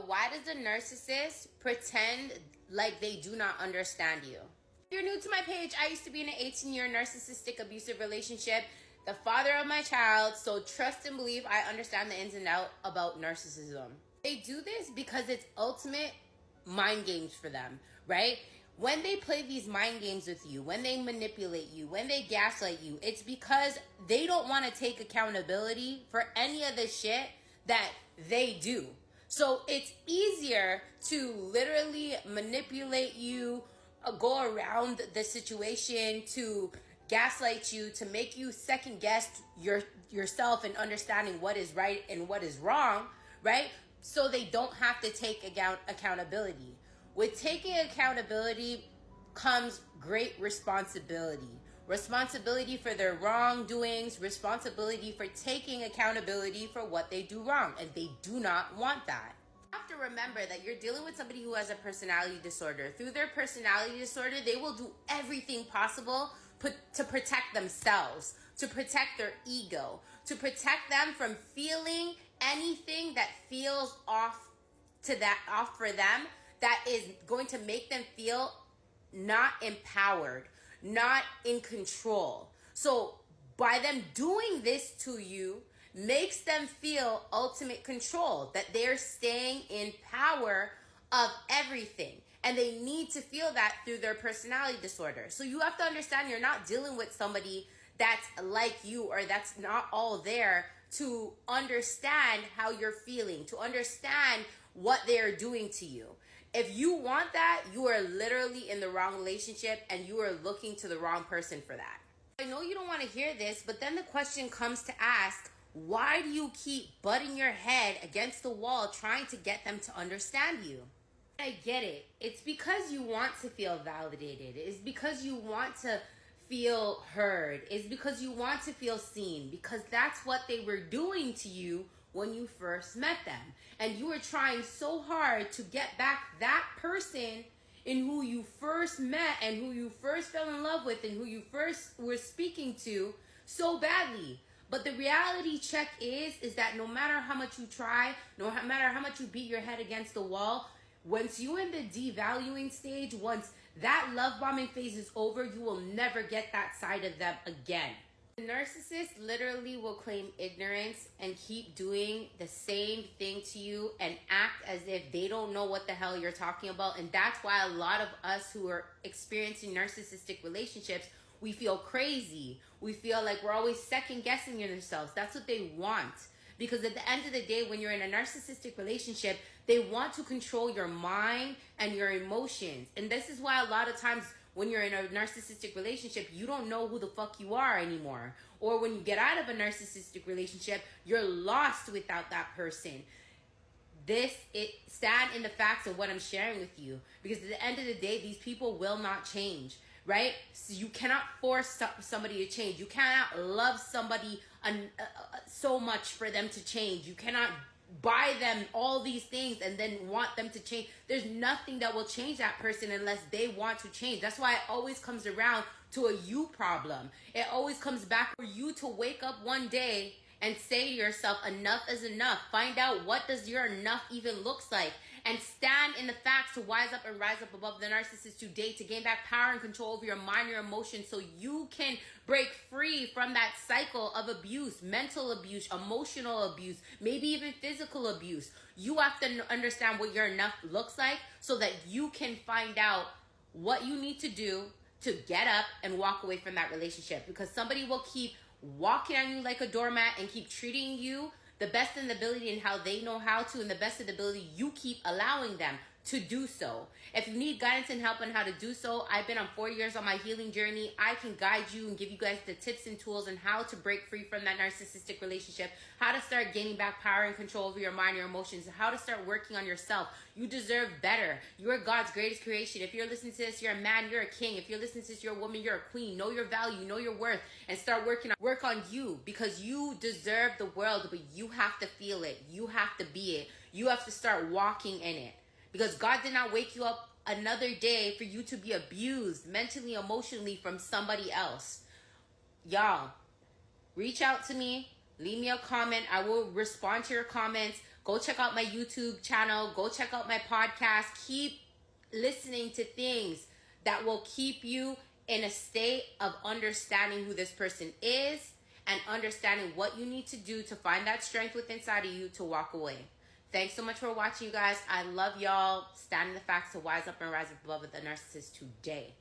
Why does the narcissist pretend like they do not understand you? If you're new to my page, I used to be in an 18-year narcissistic abusive relationship, the father of my child, so trust and believe I understand the ins and outs about narcissism. They do this because it's ultimate mind games for them, right? When they play these mind games with you, when they manipulate you, when they gaslight you, it's because they don't want to take accountability for any of the shit that they do. So it's easier to literally manipulate you, go around the situation, to gaslight you, to make you second guess yourself and understanding what is right and what is wrong, right? So they don't have to take accountability. With taking accountability comes great responsibility. Responsibility for their wrongdoings, responsibility for taking accountability for what they do wrong, and they do not want that. You have to remember that you're dealing with somebody who has a personality disorder. Through their personality disorder, they will do everything possible to protect themselves, to protect their ego, to protect them from feeling anything that feels off for them, that is going to make them feel not empowered, not in control. So by them doing this to you makes them feel ultimate control, that they're staying in power of everything. And they need to feel that through their personality disorder. So you have to understand you're not dealing with somebody that's like you, or that's not all there to understand how you're feeling, to understand what they're doing to you. If you want that, you are literally in the wrong relationship and you are looking to the wrong person for that. I know you don't want to hear this, but then the question comes to ask, why do you keep butting your head against the wall trying to get them to understand you? I get it. It's because you want to feel validated. It's because you want to feel heard. It's because you want to feel seen, because that's what they were doing to you when you first met them. And you were trying so hard to get back that person in who you first met and who you first fell in love with and who you first were speaking to so badly. But the reality check is that no matter how much you try, no matter how much you beat your head against the wall, once you're in the devaluing stage, once that love bombing phase is over, you will never get that side of them again. The narcissist literally will claim ignorance and keep doing the same thing to you and act as if they don't know what the hell you're talking about. And that's why a lot of us who are experiencing narcissistic relationships, we feel crazy. We feel like we're always second guessing ourselves. That's what they want. Because at the end of the day, when you're in a narcissistic relationship, they want to control your mind and your emotions. And this is why a lot of times when you're in a narcissistic relationship, you don't know who the fuck you are anymore. Or when you get out of a narcissistic relationship, you're lost without that person. Stand in the facts of what I'm sharing with you. Because at the end of the day, these people will not change. Right? So you cannot force somebody to change. You cannot love somebody so much for them to change. You cannot buy them all these things and then want them to change. There's nothing that will change that person unless they want to change. That's why it always comes around to a you problem. It always comes back for you to wake up one day and say to yourself, enough is enough. Find out what does your enough even looks like. And stand in the facts to wise up and rise up above the narcissist today, to gain back power and control over your mind, your emotions, so you can break free from that cycle of abuse, mental abuse, emotional abuse, maybe even physical abuse. You have to understand what your enough looks like so that you can find out what you need to do to get up and walk away from that relationship. Because somebody will keep walking on you like a doormat and keep treating you the best in the ability and how they know how to, and the best of the ability you keep allowing them to do so. If you need guidance and help on how to do so, I've been on 4 years on my healing journey. I can guide you and give you guys the tips and tools on how to break free from that narcissistic relationship, how to start gaining back power and control over your mind, your emotions, how to start working on yourself. You deserve better. You're God's greatest creation. If you're listening to this, you're a man, you're a king. If you're listening to this, you're a woman, you're a queen. Know your value, know your worth, and start work on you, because you deserve the world, but you have to feel it. You have to be it. You have to start walking in it. Because God did not wake you up another day for you to be abused mentally, emotionally from somebody else. Y'all, reach out to me. Leave me a comment. I will respond to your comments. Go check out my YouTube channel. Go check out my podcast. Keep listening to things that will keep you in a state of understanding who this person is and understanding what you need to do to find that strength within inside of you to walk away. Thanks so much for watching, you guys. I love y'all. Stand in the facts to wise up and rise above the narcissist today.